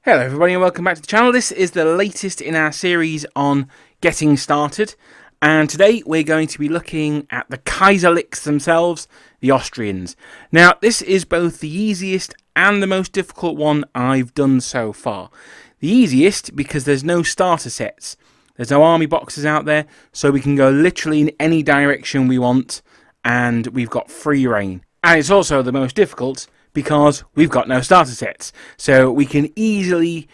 Hello everybody and welcome back to the channel. This is the latest in our series on getting started, and today we're going to be looking at the Kaiserlichs themselves, the Austrians. Now this is both the easiest and the most difficult one I've done so far. The easiest because there's no starter sets, there's no army boxes out there, so we can go literally in any direction we want and we've got free reign. And it's also the most difficult because we've got no starter sets, so we can easily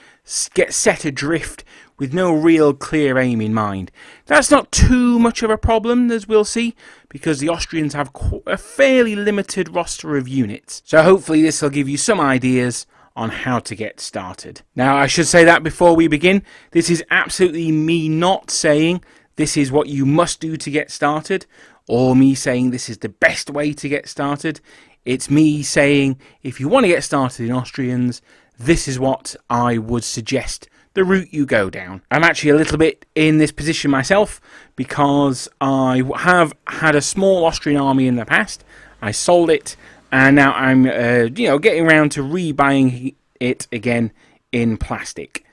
get set adrift with no real clear aim in mind. That's not too much of a problem, as we'll see, because the Austrians have a fairly limited roster of units. So hopefully this will give you some ideas on how to get started. Now I should say that before we begin, this is absolutely me not saying this is what you must do to get started, or me saying this is the best way to get started. It's me saying, if you want to get started in Austrians, this is what I would suggest the route you go down. I'm actually a little bit in this position myself because I have had a small Austrian army in the past. I sold it, and now I'm, getting around to rebuying it again in plastic.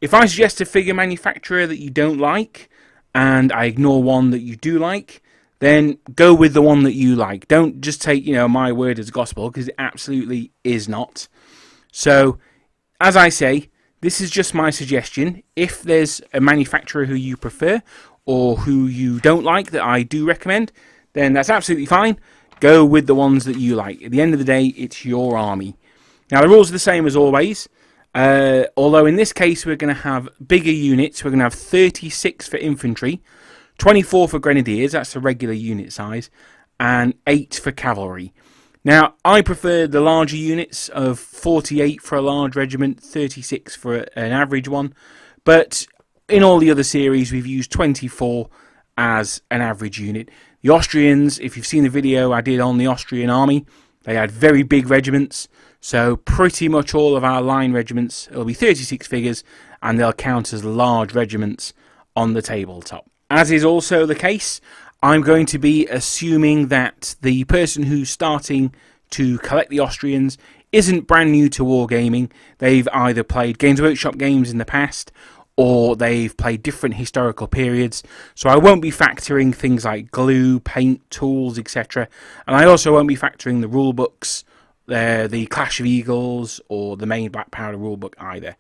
If I suggest a figure manufacturer that you don't like, and I ignore one that you do like, then go with the one that you like. Don't just take, my word as gospel, because it absolutely is not. So, as I say, this is just my suggestion. If there's a manufacturer who you prefer or who you don't like that I do recommend, then that's absolutely fine. Go with the ones that you like. At the end of the day, it's your army. Now, the rules are the same as always. Although in this case, we're going to have bigger units. We're going to have 36 for infantry, 24 for grenadiers, that's the regular unit size, and 8 for cavalry. Now, I prefer the larger units of 48 for a large regiment, 36 for an average one, but in all the other series we've used 24 as an average unit. The Austrians, if you've seen the video I did on the Austrian army, they had very big regiments, so pretty much all of our line regiments will be 36 figures, and they'll count as large regiments on the tabletop. As is also the case, I'm going to be assuming that the person who's starting to collect the Austrians isn't brand new to Wargaming. They've either played Games Workshop games in the past, or they've played different historical periods. So I won't be factoring things like glue, paint, tools, etc. And I also won't be factoring the rule books, the Clash of Eagles, or the main Black Powder rulebook either.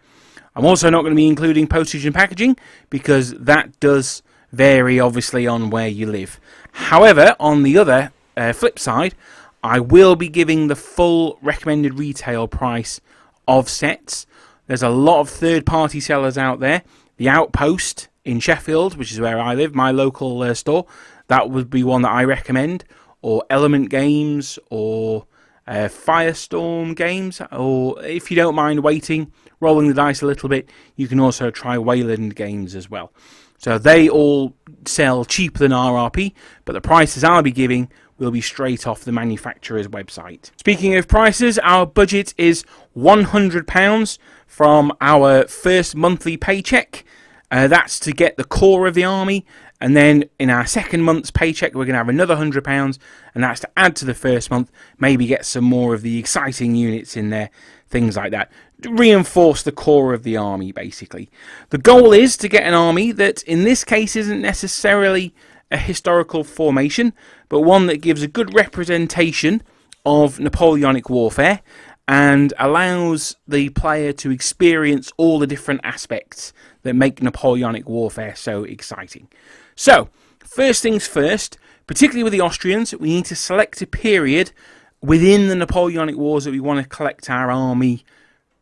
I'm also not going to be including postage and packaging, because that does vary obviously on where you live. However, on the other flip side, I will be giving the full recommended retail price of sets. There's a lot of third-party sellers out there. The Outpost in Sheffield, which is where I live, my local store, that would be one that I recommend, or Element Games, or Firestorm Games, or if you don't mind waiting, rolling the dice a little bit, you can also try Wayland Games as well. So they all sell cheaper than RRP, but the prices I'll be giving will be straight off the manufacturer's website. Speaking of prices, our budget is £100 from our first monthly paycheck. That's to get the core of the army, and then in our second month's paycheck we're going to have another £100, and that's to add to the first month, maybe get some more of the exciting units in there, things like that. Reinforce the core of the army, basically. The goal is to get an army that in this case isn't necessarily a historical formation, but one that gives a good representation of Napoleonic warfare and allows the player to experience all the different aspects that make Napoleonic warfare so exciting. So, first things first, particularly with the Austrians, we need to select a period within the Napoleonic Wars that we want to collect our army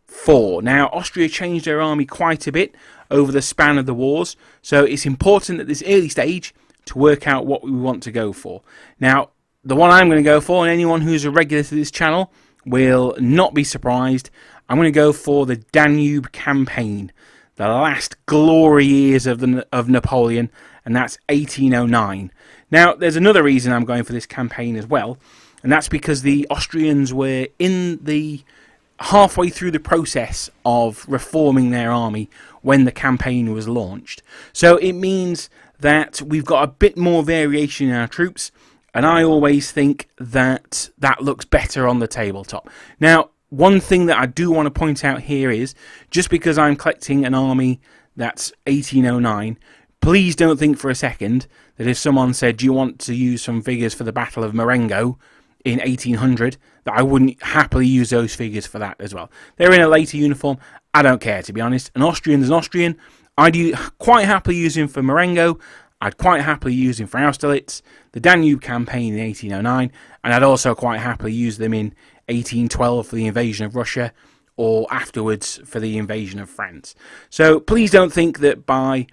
for. Now, Austria changed their army quite a bit over the span of the wars, so it's important at this early stage to work out what we want to go for. Now, the one I'm going to go for, and anyone who's a regular to this channel will not be surprised, I'm going to go for the Danube campaign, the last glory years of Napoleon, and that's 1809. Now, there's another reason I'm going for this campaign as well, and that's because the Austrians were in the halfway through the process of reforming their army when the campaign was launched. So it means that we've got a bit more variation in our troops, and I always think that that looks better on the tabletop. Now, one thing that I do want to point out here is, just because I'm collecting an army that's 1809, please don't think for a second that if someone said, do you want to use some figures for the Battle of Marengo in 1800, that I wouldn't happily use those figures for that as well. They're in a later uniform. I don't care, to be honest. An Austrian is an Austrian. I'd quite happily use him for Marengo. I'd quite happily use him for Austerlitz, the Danube campaign in 1809, and I'd also quite happily use them in 1812 for the invasion of Russia, or afterwards for the invasion of France. So please don't think that by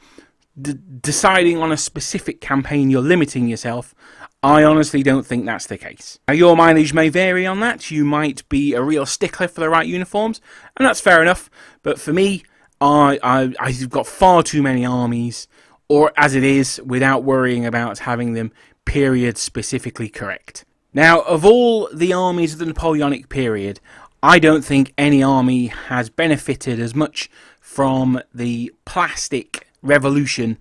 deciding on a specific campaign you're limiting yourself. I honestly don't think that's the case. Now, your mileage may vary on that. You might be a real stickler for the right uniforms, and that's fair enough. But for me, I've got far too many armies, or as it is, without worrying about having them period specifically correct. Now, of all the armies of the Napoleonic period, I don't think any army has benefited as much from the plastic revolution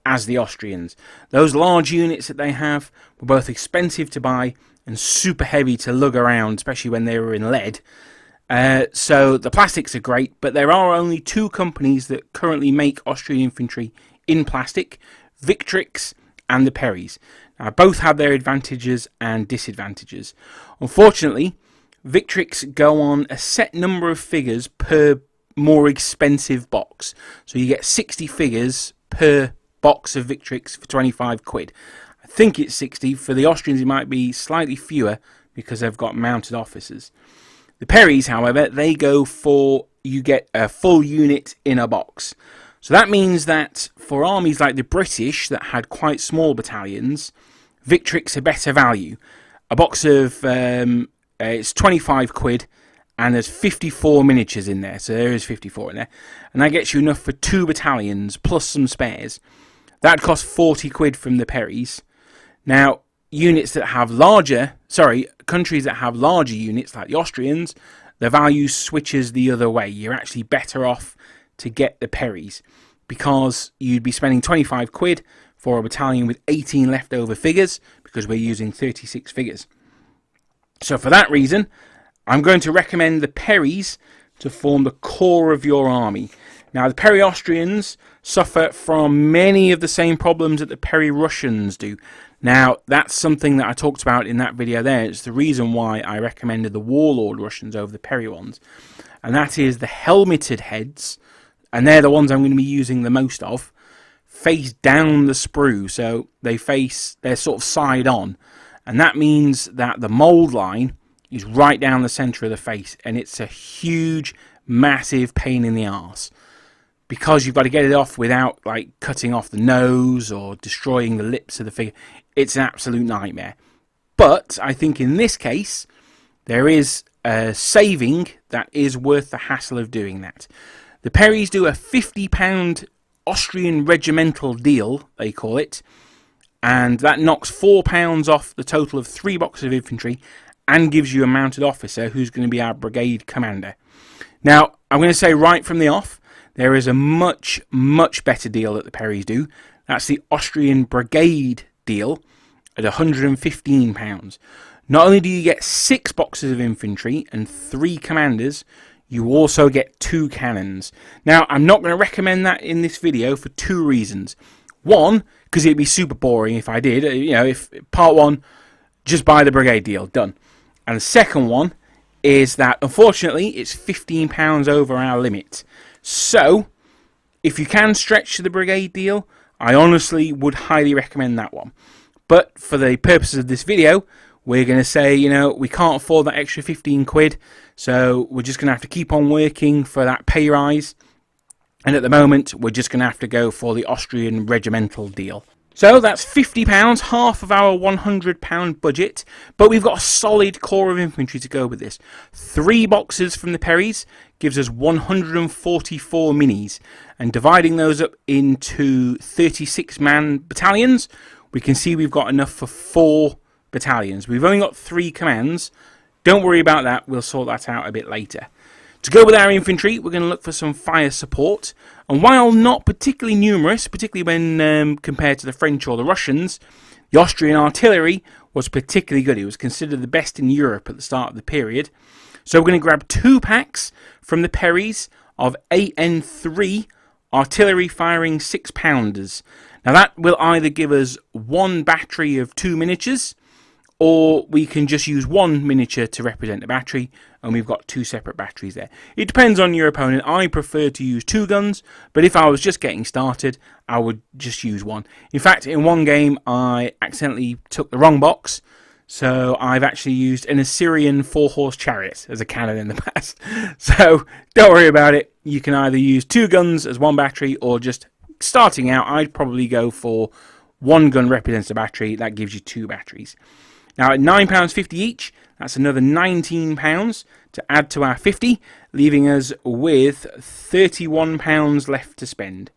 as the Austrians. Those large units that they have were both expensive to buy and super heavy to lug around, especially when they were in lead. So the plastics are great, but there are only two companies that currently make Austrian infantry in plastic, Victrix and the Perrys. Now, both have their advantages and disadvantages. Unfortunately, Victrix go on a set number of figures per more expensive box. So you get 60 figures per box of Victrix for 25 quid. I think it's 60. For the Austrians, it might be slightly fewer because they've got mounted officers. The Perrys, however, they go for, you get a full unit in a box. So that means that for armies like the British that had quite small battalions, Victrix are better value. A box of, it's 25 quid, and there's 54 miniatures in there, so there is 54 in there. And that gets you enough for 2 battalions, plus some spares. That costs 40 quid from the Perrys. Now, countries that have larger units, like the Austrians, the value switches the other way. You're actually better off to get the Perrys, because you'd be spending 25 quid for a battalion with 18 leftover figures, because we're using 36 figures. So for that reason, I'm going to recommend the Perrys to form the core of your army. Now, the Perry Austrians suffer from many of the same problems that the Perry Russians do. Now, that's something that I talked about in that video there. It's the reason why I recommended the Warlord Russians over the Perry ones. And that is the helmeted heads, and they're the ones I'm going to be using the most of, face down the sprue. So they're sort of side on. And that means that the mould line is right down the centre of the face, and it's a huge, massive pain in the arse, because you've got to get it off without like cutting off the nose or destroying the lips of the figure. It's an absolute nightmare. But I think in this case, there is a saving that is worth the hassle of doing that. The Perrys do a £50 Austrian regimental deal, they call it, and that knocks £4 off the total of 3 boxes of infantry and gives you a mounted officer who's going to be our brigade commander. Now, I'm going to say right from the off, there is a much, much better deal that the Perrys do. That's the Austrian brigade deal at £115. Not only do you get 6 boxes of infantry and 3 commanders, you also get 2 cannons. Now, I'm not going to recommend that in this video for 2 reasons. One, because it'd be super boring if I did. If part 1, just buy the brigade deal, done. And the second one is that, unfortunately, it's £15 over our limit. So, if you can stretch to the brigade deal, I honestly would highly recommend that one. But for the purposes of this video, we're going to say, we can't afford that extra 15 quid, so we're just going to have to keep on working for that pay rise. And at the moment, we're just going to have to go for the Austrian regimental deal. So that's £50, half of our £100 budget, but we've got a solid core of infantry to go with this. 3 boxes from the Perrys gives us 144 minis, and dividing those up into 36-man battalions, we can see we've got enough for 4 battalions. We've only got 3 commands. Don't worry about that, we'll sort that out a bit later. To go with our infantry, we're going to look for some fire support. And while not particularly numerous, particularly when compared to the French or the Russians, the Austrian artillery was particularly good. It was considered the best in Europe at the start of the period. So we're going to grab 2 packs from the Perrys of AN3 artillery firing 6-pounders. Now that will either give us 1 battery of 2 miniatures, or we can just use 1 miniature to represent the battery, and we've got 2 separate batteries there. It depends on your opponent. I prefer to use 2 guns, but if I was just getting started, I would just use 1. In fact, in one game, I accidentally took the wrong box, so I've actually used an Assyrian 4-horse chariot as a cannon in the past. So don't worry about it. You can either use 2 guns as 1 battery, or just starting out, I'd probably go for 1 gun represents a battery. That gives you 2 batteries. Now at £9.50 each, that's another £19 to add to our 50, leaving us with £31 left to spend.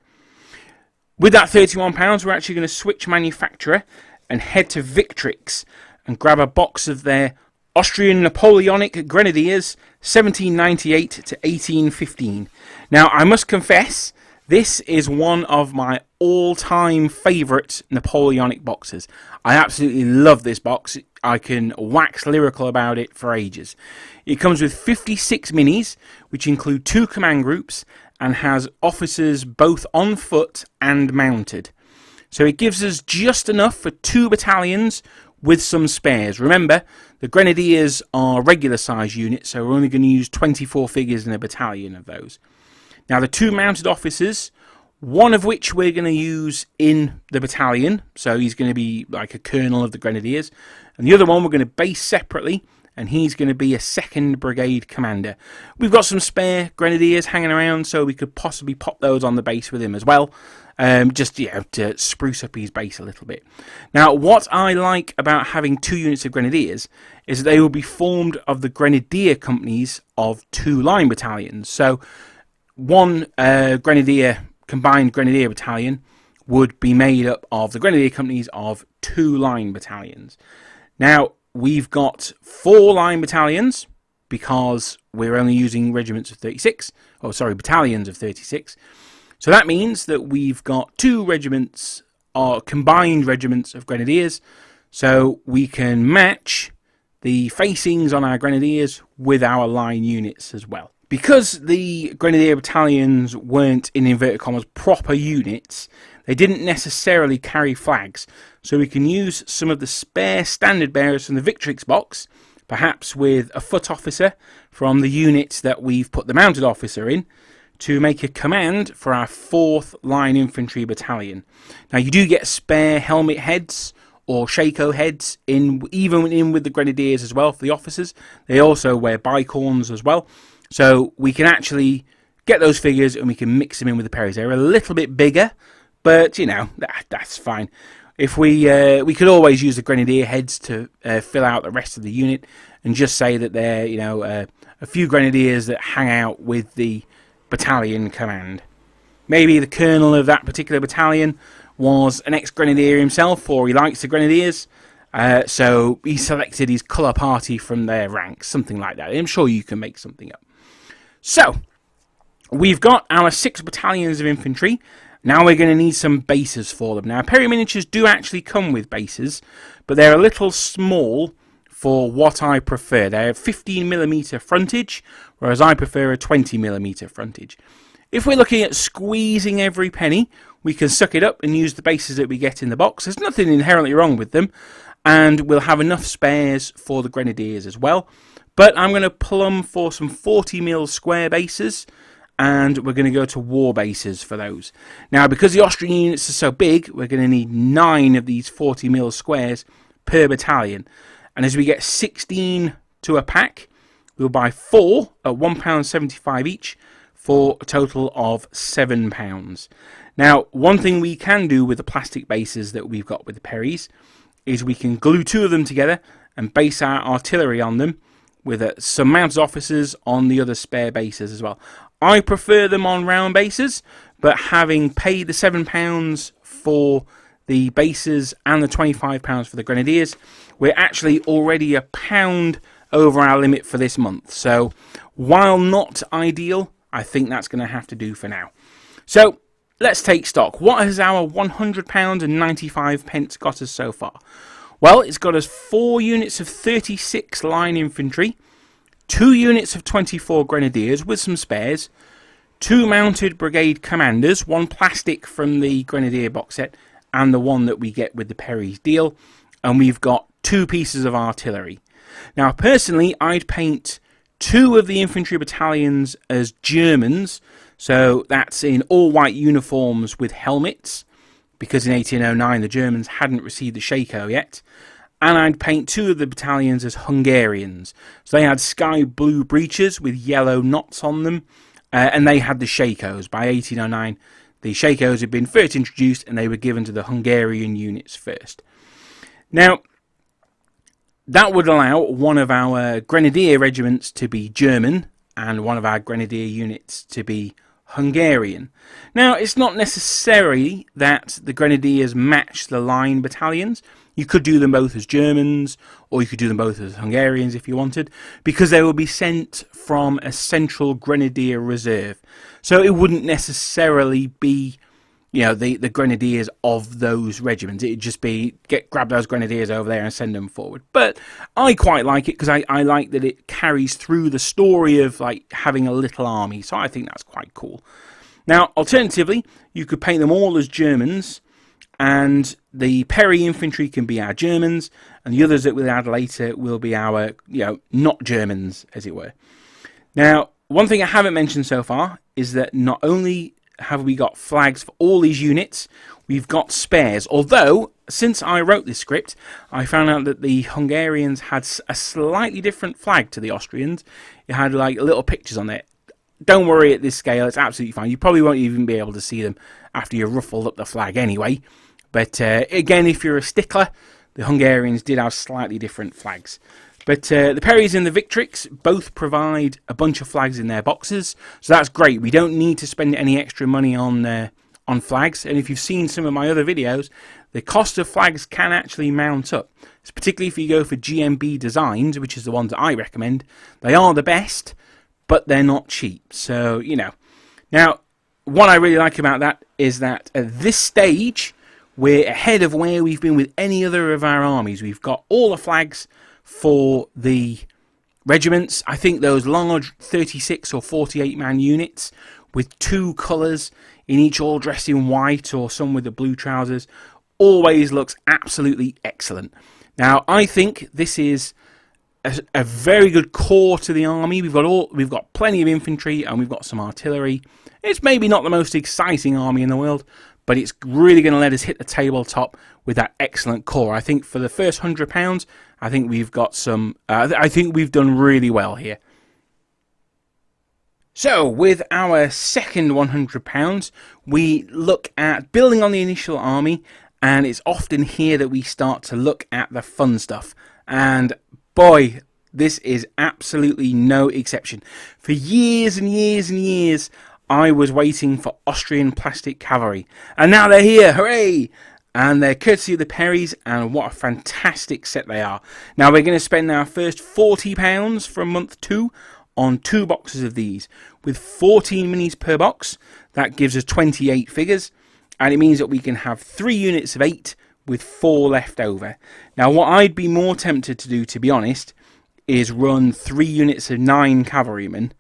With that £31, we're actually going to switch manufacturer and head to Victrix and grab a box of their Austrian Napoleonic Grenadiers 1798 to 1815. Now I must confess, this is one of my all-time favourite Napoleonic boxes. I absolutely love this box. I can wax lyrical about it for ages. It comes with 56 minis, which include 2 command groups, and has officers both on foot and mounted. So it gives us just enough for 2 battalions with some spares. Remember, the Grenadiers are regular size units, so we're only going to use 24 figures in a battalion of those. Now the 2 mounted officers, one of which we're going to use in the battalion, so he's going to be like a colonel of the Grenadiers, and the other one we're going to base separately, and he's going to be a 2nd Brigade commander. We've got some spare Grenadiers hanging around, so we could possibly pop those on the base with him as well, just to spruce up his base a little bit. Now what I like about having 2 units of Grenadiers is that they will be formed of the Grenadier companies of 2 line battalions. So 1 combined Grenadier battalion would be made up of the Grenadier companies of 2 line battalions. Now, we've got 4 line battalions because we're only using regiments of 36, battalions of 36. So that means that we've got 2 regiments, or combined regiments of Grenadiers, so we can match the facings on our Grenadiers with our line units as well. Because the Grenadier battalions weren't, in inverted commas, proper units, they didn't necessarily carry flags. So we can use some of the spare standard bearers from the Victrix box, perhaps with a foot officer from the unit that we've put the mounted officer in, to make a command for our 4th Line Infantry Battalion. Now you do get spare helmet heads or shako heads, even in with the Grenadiers as well for the officers. They also wear bicorns as well. So we can actually get those figures and we can mix them in with the Perrys. They're a little bit bigger, but you know, that's fine. If we could always use the Grenadier heads to fill out the rest of the unit, and just say that they're, you know, a few Grenadiers that hang out with the battalion command. Maybe the colonel of that particular battalion was an ex-Grenadier himself, or he likes the Grenadiers, so he selected his colour party from their ranks, something like that. I'm sure you can make something up. So, we've got our 6 battalions of infantry. Now we're going to need some bases for them. Now, Perry miniatures do actually come with bases, but they're a little small for what I prefer. They have 15mm frontage, whereas I prefer a 20mm frontage. If we're looking at squeezing every penny, we can suck it up and use the bases that we get in the box. There's nothing inherently wrong with them, and we'll have enough spares for the Grenadiers as well. But I'm going to plumb for some 40mm square bases, and we're going to go to war bases for those. Now, because the Austrian units are so big, we're going to need 9 of these 40mm squares per battalion. And as we get 16 to a pack, we'll buy 4 at £1.75 each for a total of £7. Now, one thing we can do with the plastic bases that we've got with the Perrys is we can glue 2 of them together and base our artillery on them, with some mounted officers on the other spare bases as well. I prefer them on round bases, but having paid the £7 for the bases and the £25 for the Grenadiers, we're actually already £1 over our limit for this month. So, while not ideal, I think that's going to have to do for now. So, let's take stock. What has our £100 and 95 pence got us so far? Well, it's got us 4 units of 36 line infantry, 2 units of 24 grenadiers with some spares, 2 mounted brigade commanders, 1 plastic from the grenadier box set and the one that we get with the Perry's deal, and we've got 2 pieces of artillery. Now personally, I'd paint 2 of the infantry battalions as Germans, so that's in all white uniforms with helmets, because in 1809 the Germans hadn't received the Shako yet. And I'd paint 2 of the battalions as Hungarians. So they had sky blue breeches with yellow knots on them, and they had the Shakos. By 1809, the Shakos had been first introduced, and they were given to the Hungarian units first. Now, that would allow one of our grenadier regiments to be German, and one of our grenadier units to be Hungarian. Now, it's not necessary that the grenadiers match the line battalions. You could do them both as Germans, or you could do them both as Hungarians if you wanted, because they will be sent from a central grenadier reserve. So it wouldn't necessarily be, you know, the grenadiers of those regiments. It'd just be grab those grenadiers over there and send them forward. But I quite like it because I like that it carries through the story of like having a little army. So I think that's quite cool. Now, alternatively, you could paint them all as Germans, and the Perry infantry can be our Germans, and the others that we'll add later will be our, you know, not Germans, as it were. Now, one thing I haven't mentioned so far is that not only have we got flags for all these units, we've got spares. Although, since I wrote this script, I found out that the Hungarians had a slightly different flag to the Austrians. It had like little pictures on it. Don't worry at this scale, it's absolutely fine. You probably won't even be able to see them after you've ruffled up the flag anyway. But again, if you're a stickler, the Hungarians did have slightly different flags. But the Perrys and the Victrix both provide a bunch of flags in their boxes, so that's great. We don't need to spend any extra money on flags. And if you've seen some of my other videos, the cost of flags can actually mount up. It's particularly if you go for GMB designs, which is the ones that I recommend. They are the best, but they're not cheap. So, you know. Now, what I really like about that is that at this stage, we're ahead of where we've been with any other of our armies. We've got all the flags for the regiments. I think those large 36 or 48 man units with 2 colours in each, all dressed in white or some with the blue trousers, always looks absolutely excellent. Now, I think this is a very good core to the army. We've got plenty of infantry and we've got some artillery. It's maybe not the most exciting army in the world, but it's really going to let us hit the tabletop with that excellent core. I think for the first £100, I think we've got some. I think we've done really well here. So, with our second £100, we look at building on the initial army, and it's often here that we start to look at the fun stuff. And boy, this is absolutely no exception. For years and years and years, I was waiting for Austrian plastic cavalry, and now they're here, hooray! And they're courtesy of the Perrys, and what a fantastic set they are. Now we're going to spend our first £40 from month 2 on 2 boxes of these. With 14 minis per box, that gives us 28 figures, and it means that we can have 3 units of 8 with 4 left over. Now what I'd be more tempted to do, to be honest, is run 3 units of 9 cavalrymen.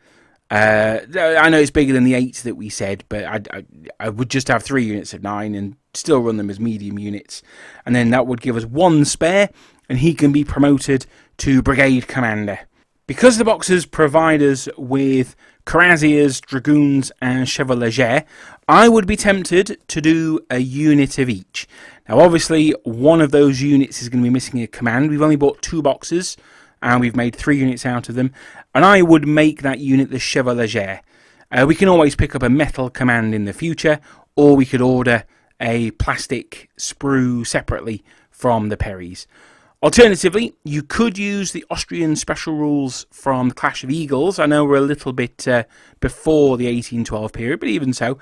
I know it's bigger than the 8 that we said, but I would just have 3 units of 9 and still run them as medium units. And then that would give us 1 spare, and he can be promoted to brigade commander. Because the boxes provide us with cuirassiers, dragoons and chevaliers, I would be tempted to do a unit of each. Now obviously one of those units is going to be missing a command. We've only bought 2 boxes and we've made 3 units out of them, and I would make that unit the chevalier. We can always pick up a metal command in the future, or we could order a plastic sprue separately from the Perrys. Alternatively, you could use the Austrian special rules from the Clash of Eagles. I know we're a little bit before the 1812 period, but even so.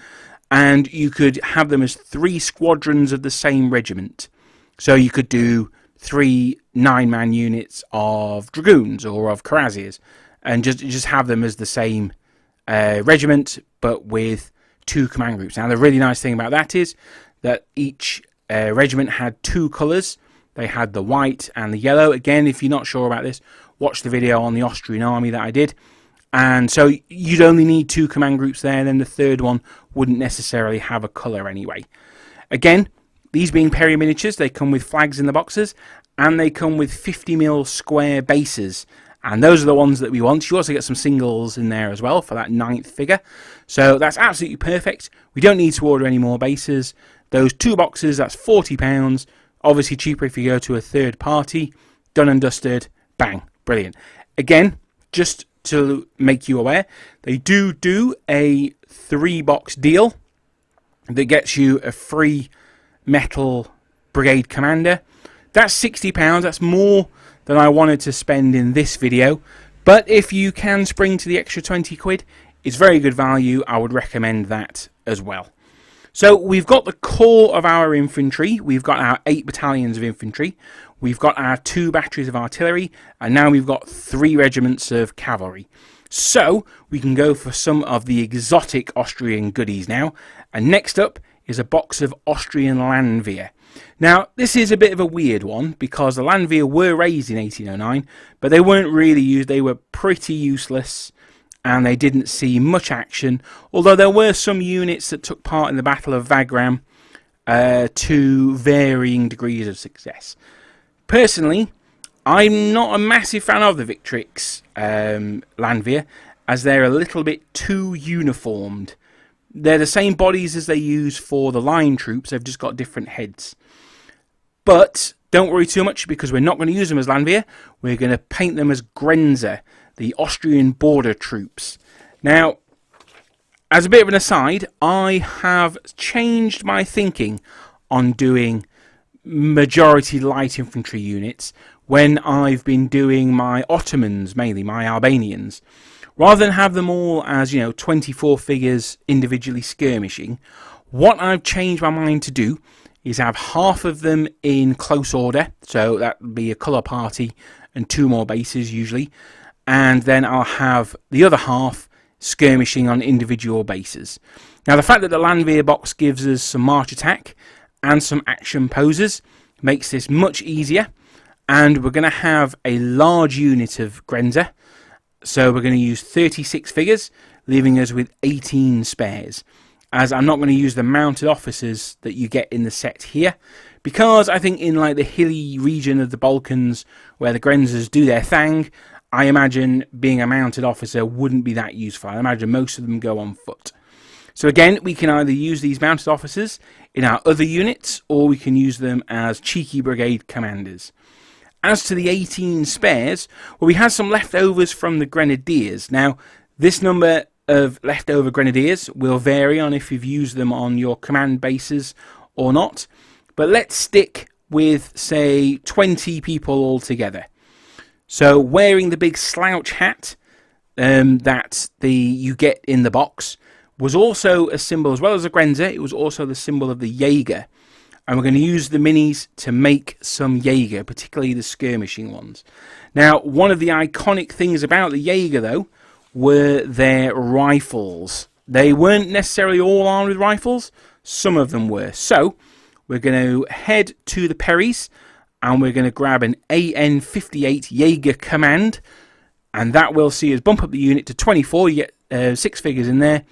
And you could have them as 3 squadrons of the same regiment. So you could do 3 9-man units of dragoons or of cuirassiers, and just have them as the same regiment, but with 2 command groups. Now, the really nice thing about that is that each regiment had 2 colours. They had the white and the yellow. Again, if you're not sure about this, watch the video on the Austrian army that I did. And so you'd only need 2 command groups there, and then the third one wouldn't necessarily have a colour anyway. Again, these being Perry miniatures, they come with flags in the boxes, and they come with 50mm square bases. And those are the ones that we want. You also get some singles in there as well for that 9th figure. So that's absolutely perfect. We don't need to order any more bases. Those 2 boxes, that's £40. Obviously cheaper if you go to a third party. Done and dusted. Bang. Brilliant. Again, just to make you aware, they do a 3-box deal that gets you a free metal brigade commander. That's £60. That's more than I wanted to spend in this video, but if you can spring to the extra 20 quid, it's very good value. I would recommend that as well. So we've got the core of our infantry. We've got our 8 battalions of infantry. We've got our 2 batteries of artillery, and now we've got 3 regiments of cavalry. So we can go for some of the exotic Austrian goodies now. And next up is a box of Austrian Landwehr. Now, this is a bit of a weird one because the Landwehr were raised in 1809, but they weren't really used. They were pretty useless and they didn't see much action, although there were some units that took part in the Battle of Wagram to varying degrees of success. Personally, I'm not a massive fan of the Victrix Landwehr, as they're a little bit too uniformed. They're the same bodies as they use for the line troops, they've just got different heads. But don't worry too much, because we're not going to use them as Landwehr. We're going to paint them as Grenzer, the Austrian border troops. Now, as a bit of an aside, I have changed my thinking on doing majority light infantry units when I've been doing my Ottomans, mainly my Albanians. Rather than have them all as, 24 figures individually skirmishing, what I've changed my mind to do is have half of them in close order, so that would be a colour party and 2 more bases usually, and then I'll have the other half skirmishing on individual bases. Now, the fact that the Landwehr box gives us some march attack and some action poses makes this much easier, and we're going to have a large unit of Grenzer. So we're going to use 36 figures, leaving us with 18 spares, as I'm not going to use the mounted officers that you get in the set here, because I think in like the hilly region of the Balkans where the Grenzers do their thing, I imagine being a mounted officer wouldn't be that useful. I imagine most of them go on foot. So again, we can either use these mounted officers in our other units, or we can use them as cheeky brigade commanders. As to the 18 spares, well, we had some leftovers from the grenadiers. Now, this number of leftover grenadiers will vary on if you've used them on your command bases or not. But let's stick with, say, 20 people altogether. So wearing the big slouch hat that you get in the box was also a symbol, as well as a Grenzer, it was also the symbol of the Jaeger. And we're going to use the minis to make some Jaeger, particularly the skirmishing ones. Now, one of the iconic things about the Jaeger, though, were their rifles. They weren't necessarily all armed with rifles. Some of them were. So, we're going to head to the Perrys, and we're going to grab an AN-58 Jaeger Command. And that will see us bump up the unit to 24. You get 6 figures in there.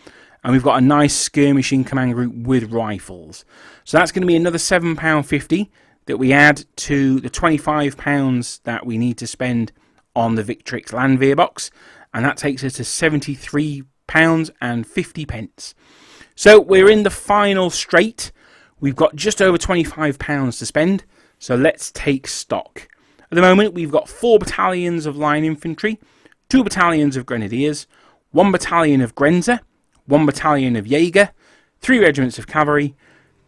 And we've got a nice skirmishing command group with rifles. So that's going to be another £7.50 that we add to the £25 that we need to spend on the Victrix Landwehr box. And that takes us to £73.50. So we're in the final straight. We've got just over £25 to spend. So let's take stock. At the moment, we've got 4 battalions of line infantry, 2 battalions of grenadiers, 1 battalion of Grenzer, 1 battalion of Jaeger, 3 regiments of cavalry,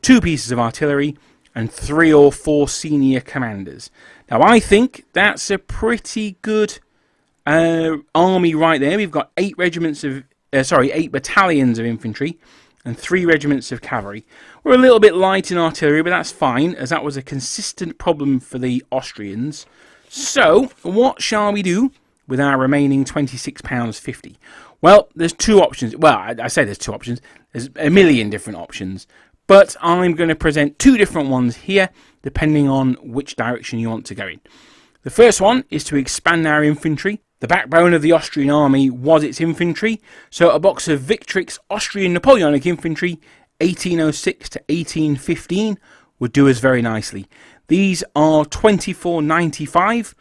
2 pieces of artillery, and 3 or 4 senior commanders. Now, I think that's a pretty good army right there. We've got 8 battalions of infantry and 3 regiments of cavalry. We're a little bit light in artillery, but that's fine, as that was a consistent problem for the Austrians. So, what shall we do with our remaining £26.50? Well, there's 2 options. Well, I say there's 2 options. There's a million different options. But I'm going to present 2 different ones here depending on which direction you want to go in. The first one is to expand our infantry. The backbone of the Austrian army was its infantry, so a box of Victrix Austrian Napoleonic infantry 1806 to 1815 would do us very nicely. These are 24.95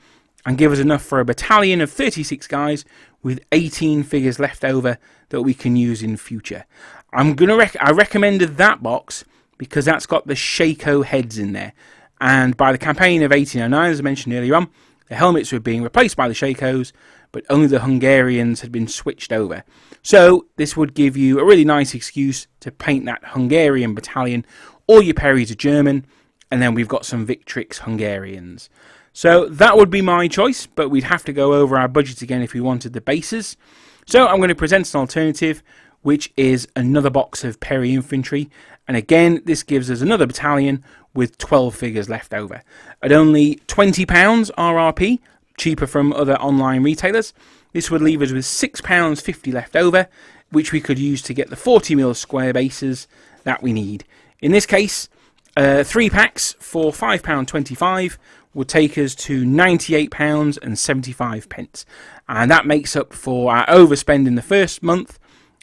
and give us enough for a battalion of 36 guys with 18 figures left over that we can use in future. I recommended that box because that's got the Shako heads in there. And by the campaign of 1809, as I mentioned earlier on, the helmets were being replaced by the Shakos, but only the Hungarians had been switched over. So this would give you a really nice excuse to paint that Hungarian battalion. All your Perrys are German, and then we've got some Victrix Hungarians. So that would be my choice, but we'd have to go over our budget again if we wanted the bases. So I'm going to present an alternative, which is another box of Perry infantry. And again, this gives us another battalion with 12 figures left over. At only £20 RRP, cheaper from other online retailers, this would leave us with £6.50 left over, which we could use to get the 40mm square bases that we need. In this case, 3 packs for £5.25 would take us to £98.75. And that makes up for our overspend in the first month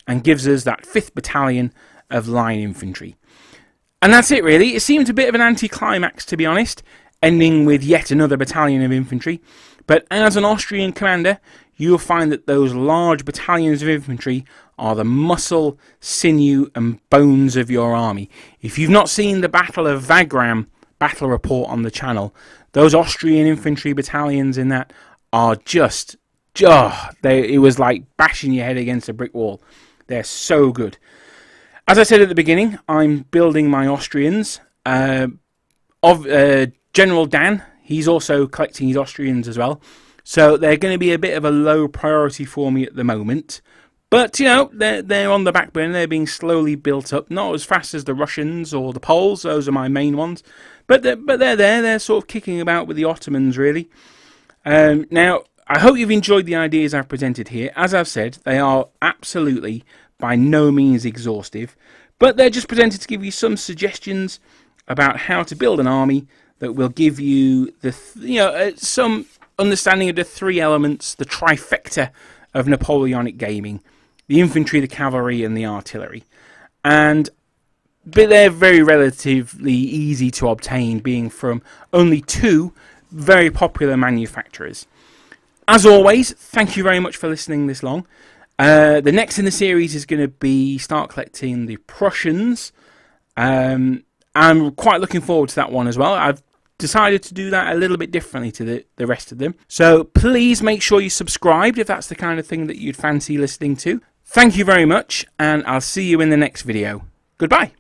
and gives us that 5th battalion of line infantry. And that's it really. It seemed a bit of an anticlimax, to be honest, ending with yet another battalion of infantry. But as an Austrian commander, you'll find that those large battalions of infantry are the muscle, sinew and bones of your army. If you've not seen the Battle of Wagram battle report on the channel, those Austrian infantry battalions in that are just, it was like bashing your head against a brick wall. They're so good. As I said at the beginning, I'm building my Austrians. General Dan, he's also collecting his Austrians as well. So they're going to be a bit of a low priority for me at the moment. But, you know, they're on the back burner. They're being slowly built up. Not as fast as the Russians or the Poles. Those are my main ones. But they're there. They're sort of kicking about with the Ottomans, really. Now, I hope you've enjoyed the ideas I've presented here. As I've said, they are absolutely by no means exhaustive, but they're just presented to give you some suggestions about how to build an army that will give you the some understanding of the 3 elements, the trifecta of Napoleonic gaming: the infantry, the cavalry, and the artillery. But they're very relatively easy to obtain, being from only 2 very popular manufacturers. As always, thank you very much for listening this long. The next in the series is going to be start collecting the Prussians. I'm quite looking forward to that one as well. I've decided to do that a little bit differently to the rest of them. So please make sure you subscribed if that's the kind of thing that you'd fancy listening to. Thank you very much, and I'll see you in the next video. Goodbye.